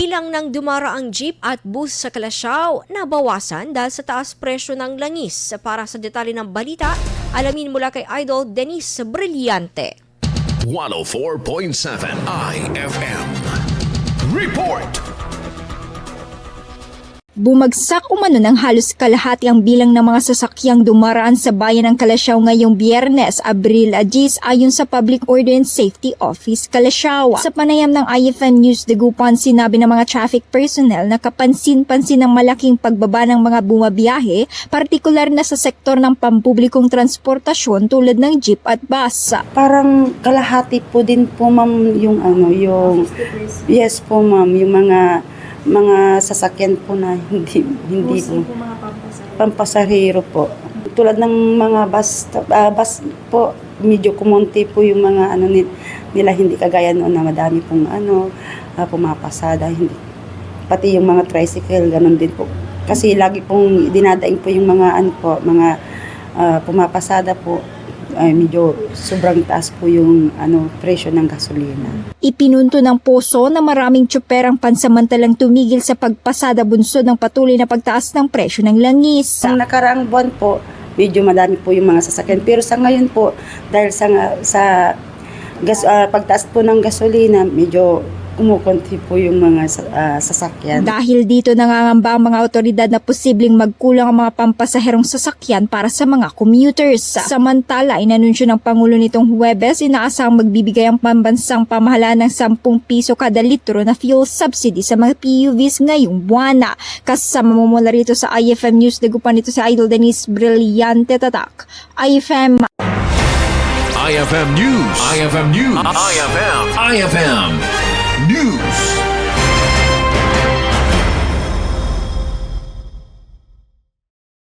Bilang ng dumaraang jeep at bus sa Calasiao nabawasan dahil sa taas presyo ng langis. Para sa detalye ng balita, alamin mula kay Idol Denise Brillante. 104.7 IFM Report. Bumagsak umano ng halos kalahati ang bilang ng mga sasakyang dumaraan sa bayan ng Calasiao ngayong Biyernes, Abril 10 ayon sa Public Order and Safety Office, Calasiao. Sa panayam ng IFM News Dagupan, sinabi ng mga traffic personnel na kapansin-pansin ang malaking pagbaba ng mga bumabiyahe, partikular na sa sektor ng pampublikong transportasyon tulad ng jeep at bus. Parang kalahati po din po ma'am yung yes po ma'am, yung mga sasakyan po na hindi po pampasahero po. Tulad ng mga bus po, medyo kumonti po yung mga nila, hindi kagaya noon na madami pong pumapasada, hindi. Pati yung mga tricycle ganun din po. Kasi lagi pong dinadaing po yung mga pumapasada po. Ay medyo sobrang taas po yung presyo ng gasolina. Ipinunto ng Poso na maraming tsuperang pansamantalang tumigil sa pagpasada bunsod ng patuloy na pagtaas ng presyo ng langis. Sa nakaraang buwan po, medyo madami po yung mga sasakyan. Pero sa ngayon po, dahil sa pagtaas po ng gasolina, medyo kumukonti po yung mga sasakyan. Dahil dito nangangamba ang mga otoridad na posibleng magkulang ang mga pampasaherong sasakyan para sa mga commuters. Samantala, inanunsyo ng Pangulo nitong Huwebes, inaasahang magbibigay ang pambansang pamahalaan ng 10 piso kada litro na fuel subsidy sa mga PUVs ngayong buwan. Kasama mo mula rito sa IFM News, dagupan ito sa Idol Denise Brillante Tatak. IFM IFM News. IFM News. IFM News.